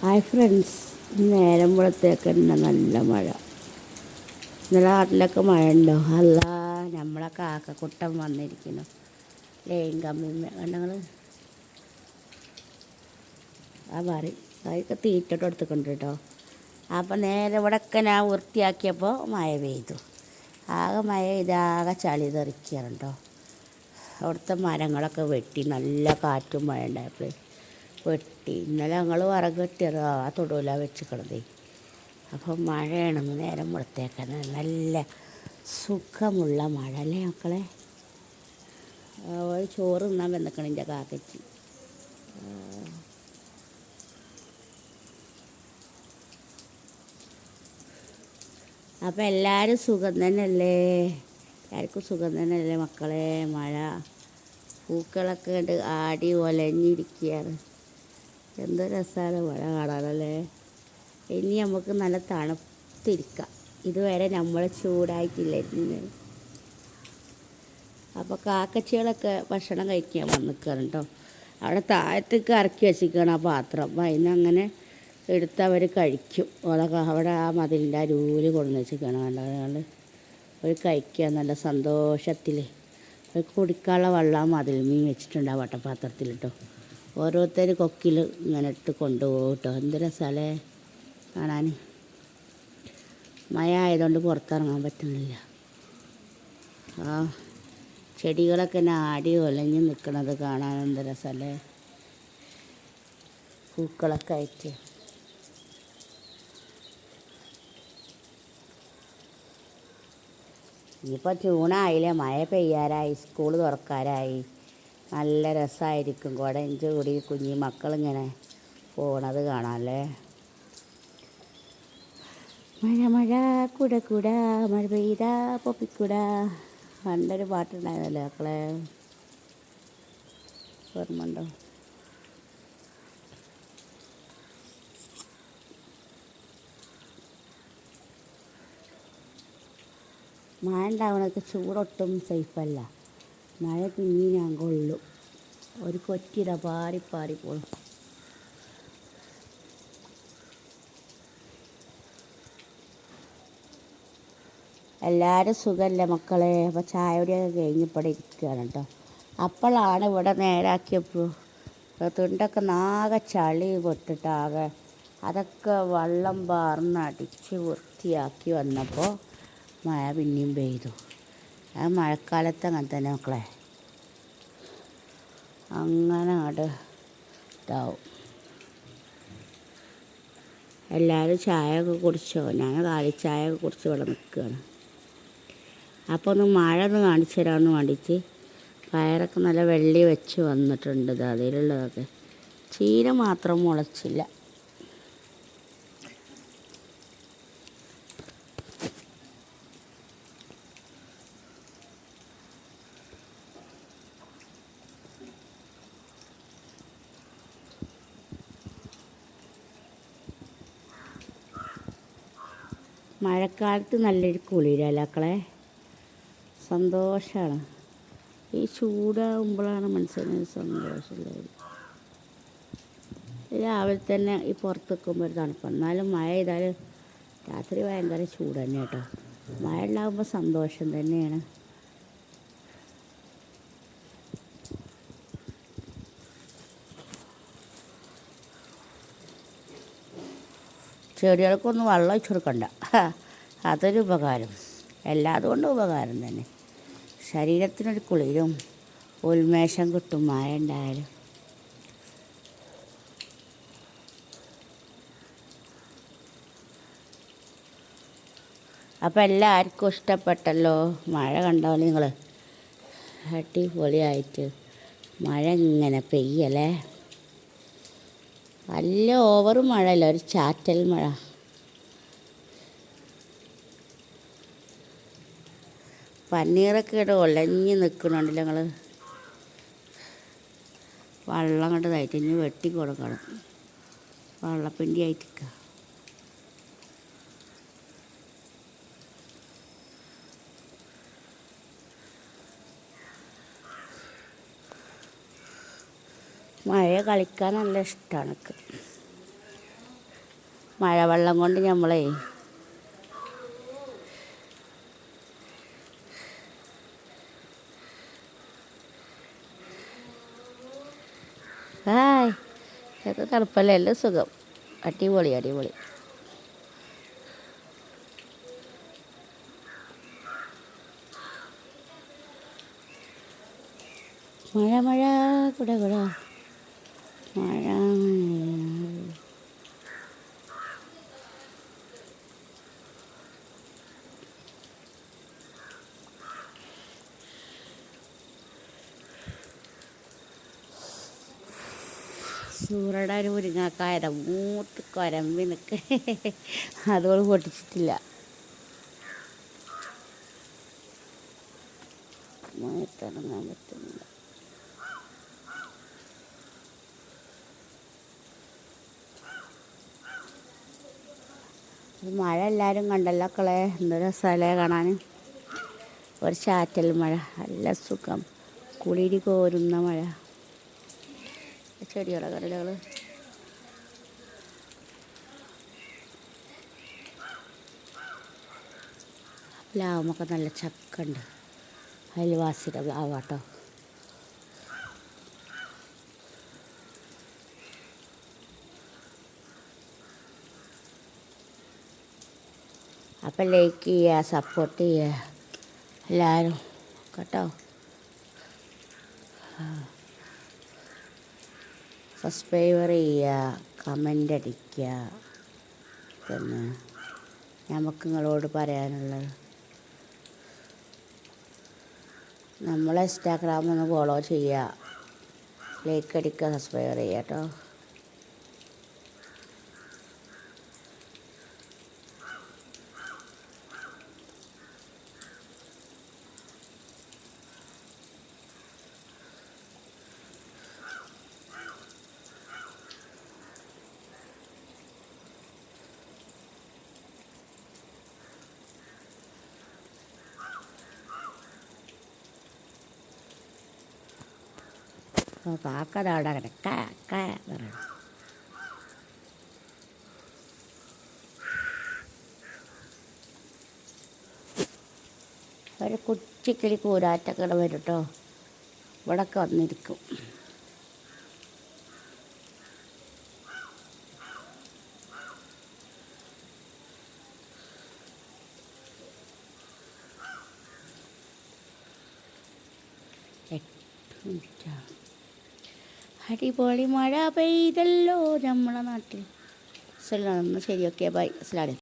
Hi friends, നേരം വെളുത്തേക്ക് തന്നെ നല്ല മഴ. ഇന്നലെ നാട്ടിലൊക്കെ മഴ ഉണ്ടോ? അല്ല, നമ്മളെ കാക്കക്കുട്ടൻ വന്നിരിക്കുന്നു. ലൈൻ കമ്പി കണ്ടങ്ങൾ ആ പറയും അതൊക്കെ തീറ്റോട്ട് എടുത്തുകൊണ്ട് കേട്ടോ. അപ്പം നേരെ ഇവിടെയൊക്കെ ഞാൻ വൃത്തിയാക്കിയപ്പോൾ മഴ പെയ്തു. ആകെ മഴ ഇതാകെ ചളി തെറിക്കുകയാണ് കേട്ടോ. അവിടുത്തെ മരങ്ങളൊക്കെ വെട്ടി, നല്ല കാറ്റും മഴ ഉണ്ടായപ്പോൾ വെട്ടി. ഇന്നലെ ഞങ്ങൾ വിറക് വെട്ടിയത് ആ തൊടുവില വെച്ചിക്കണതേ. അപ്പം മഴയാണെന്ന് നേരം വെളുത്തേക്കാൻ നല്ല സുഖമുള്ള മഴ അല്ലേ മക്കളെ? ചോറ് തിന്നാൻ വന്നിക്കണം എൻ്റെ കാക്കച്ചി. അപ്പം എല്ലാവരും സുഖം തന്നെയല്ലേ? എല്ലാവർക്കും സുഖം തന്നെയല്ലേ മക്കളെ? മഴ പൂക്കളൊക്കെ ഉണ്ട്, ആടി ഒലഞ്ഞിരിക്കുകയാണ്. എന്ത് രസമാണ് മഴ കാണാനല്ലേ. ഇനി നമുക്ക് നല്ല തണുത്തിരിക്കാം. ഇതുവരെ നമ്മൾ ചൂടായിട്ടില്ലായിരുന്നു. അപ്പോൾ കാക്കച്ചികളൊക്കെ ഭക്ഷണം കഴിക്കാൻ വന്നിക്കാണ് കേട്ടോ. അവിടെ താഴത്തേക്ക് ഇറക്കി വെച്ചിരിക്കണം ആ പാത്രം. അപ്പം അതിനങ്ങനെ എടുത്ത് അവർ കഴിക്കും. അവിടെ ആ മതിലിൻ്റെ അരൂല് കൊണ്ടു വെച്ചിരിക്കണം. കണ്ടത് അവർ കഴിക്കുക നല്ല സന്തോഷത്തിൽ. അവർ കുടിക്കാനുള്ള വെള്ളം മതിൽ മീൻ വെച്ചിട്ടുണ്ട് ആ വട്ടപാത്രത്തിൽ കേട്ടോ. ഓരോരുത്തർ കൊക്കിൽ ഇങ്ങനെ ഇട്ട് കൊണ്ടുപോകും കേട്ടോ. എന്ത് രസമല്ലേ കാണാൻ. മഴ ആയതുകൊണ്ട് പുറത്തിറങ്ങാൻ പറ്റുന്നില്ല. ആ ചെടികളൊക്കെ തന്നെ ആടി ഒലഞ്ഞ് നിൽക്കണത് കാണാൻ എന്ത് രസമല്ലേ? പൂക്കളൊക്കെ ആയിട്ട്. ഇനിയിപ്പോൾ ജൂണായില്ലേ, മഴ പെയ്യാറായി, സ്കൂൾ തുറക്കാറായി. നല്ല രസമായിരിക്കും കുടയും ചൂടി കുഞ്ഞി മക്കളിങ്ങനെ പോണത് കാണാമല്ലേ. മഴ മഴ കുട കുട മഴ പെയ്ത പൊപ്പിക്കുട. പണ്ടൊരു പാട്ടുണ്ടായിരുന്നല്ലേ മക്കളെ, ഓർമ്മയുണ്ടോ? മഴ ഉണ്ടാവണൊക്കെ ചൂടൊട്ടും സേഫല്ല. മഴ പിന്നീ ഞാൻ കൊള്ളും. ഒരു കൊറ്റിട പാറി പാറി പോളും. എല്ലാവരും സുഖമല്ലേ മക്കളെ? അപ്പോൾ ചായയോടെയൊക്കെ കഴിഞ്ഞപ്പോൾ ഇരിക്കുകയാണ് കേട്ടോ. അപ്പോഴാണ് ഇവിടെ നേരാക്കിയപ്പോൾ തുണ്ടൊക്കെ നാകെ ചളി പൊട്ടിട്ടാകെ അതൊക്കെ വെള്ളം പാർന്നടിച്ച് വൃത്തിയാക്കി വന്നപ്പോൾ മഴ പിന്നെയും പെയ്തു. അത് മഴക്കാലത്ത് അങ്ങനെ തന്നെ മക്കളെ, അങ്ങനെ അങ്ങോട്ട് ഇതാവും. എല്ലാവരും ചായയൊക്കെ കുടിച്ചോ? ഞാൻ കാലിച്ചായയൊക്കെ കുടിച്ച് ഇവിടെ നിൽക്കുകയാണ്. അപ്പോൾ ഒന്ന് മഴ ഒന്ന് കാണിച്ചു തരാമെന്ന് വേണ്ടിയിട്ട് പയറൊക്കെ നല്ല വെള്ളി വെച്ച് വന്നിട്ടുണ്ട്. അതിലുള്ളതൊക്കെ ചീര മാത്രം മുളച്ചില്ല. മഴക്കാലത്ത് നല്ലൊരു കുളിരല്ലേ മക്കളെ? സന്തോഷമാണ്. ഈ ചൂടാകുമ്പോഴാണ് മനസ്സിനൊരു സന്തോഷമുള്ളത്. രാവിലെ തന്നെ ഈ പുറത്ത് നിൽക്കുമ്പോൾ ഒരു തണുപ്പാണ്. എന്നാലും മഴ ചെയ്താൽ രാത്രി ഭയങ്കര ചൂട് തന്നെ കേട്ടോ. മഴ ഉണ്ടാകുമ്പോൾ സന്തോഷം തന്നെയാണ്. ചെടികൾക്കൊന്നും വെള്ളം ഒഴിച്ചു കൊടുക്കണ്ട, അതൊരു ഉപകാരം. എല്ലാതും കൊണ്ടും ഉപകാരം തന്നെ. ശരീരത്തിനൊരു കുളിരും ഉന്മേഷം കിട്ടും മഴ ഉണ്ടായാലും. അപ്പോൾ എല്ലാവർക്കും ഇഷ്ടപ്പെട്ടല്ലോ മഴ കണ്ടോ നിങ്ങൾ? അടിപൊളിയായിട്ട് മഴ ഇങ്ങനെ പെയ്യല്ലേ. നല്ല ഓവർ മഴയല്ല, ഒരു ചാറ്റൽ മഴ. പന്നീറൊക്കെ ഇവിടെ ഒലഞ്ഞ് നിൽക്കണുണ്ടല്ലോ നിങ്ങൾ. വെള്ളം കൊണ്ട് ഇതായിട്ട് ഇനി വെട്ടി കൊടുക്കണം. വെള്ളപ്പിണ്ടി ആയിട്ടിരിക്കുക. മഴ കളിക്കാൻ നല്ല ഇഷ്ടമാണ് എനിക്ക്. മഴവെള്ളം കൊണ്ട് നമ്മളെ ഹായ് എത്ര തണുപ്പല്ലേ, എല്ലാം സുഖം. അടിപൊളി അടിപൊളി. മഴ മഴ കുട കുട മഴ. സൂറയുടെ ഒരു മുരിങ്ങാക്കായത മൂത്ത് കൊരമ്പി നിൽക്ക്. അതുകൊണ്ട് പൊട്ടിച്ചിട്ടില്ല. മഴത്തിറങ്ങാൻ പറ്റുന്നില്ല. മഴ എല്ലാവരും കണ്ടല്ലോ മക്കളെ, എന്ത് രസമല്ലേ കാണാൻ. ഒരു ചാറ്റൽ മഴ, നല്ല സുഖം, കുളിരി കോരുന്ന മഴ. ചെടികളെ കരളുകൾ പ്ലാവുമൊക്കെ നല്ല ചക്ക ഉണ്ട്. അയൽവാസിയുടെ പ്ലാവാട്ടോ. അപ്പം ലൈക്ക് ചെയ്യുക, സപ്പോർട്ട് ചെയ്യുക എല്ലാവരും കേട്ടോ. സബ്സ്ക്രൈബർ ചെയ്യുക, കമൻ്റ് അടിക്കുക. പിന്നെ നമുക്ക് നിങ്ങളോട് പറയാനുള്ളത്, നമ്മളെ ഇൻസ്റ്റാഗ്രാം ഒന്ന് ഫോളോ ചെയ്യുക, ലൈക്ക് അടിക്കുക, സബ്സ്ക്രൈബർ ചെയ്യുക കേട്ടോ. കാക്കതവിടെ അങ്ങനെ പറയണം. ഒരു കുച്ചിക്കിളി കൂരാറ്റൊക്കെ വരും കേട്ടോ. ഇവിടൊക്കെ വന്നിരിക്കും. അടിപൊളി മഴ പെയ്തല്ലോ നമ്മളെ നാട്ടിൽ. ശരി, ഓക്കെ, ബൈ. അസ്സലാമു അലൈക്കും.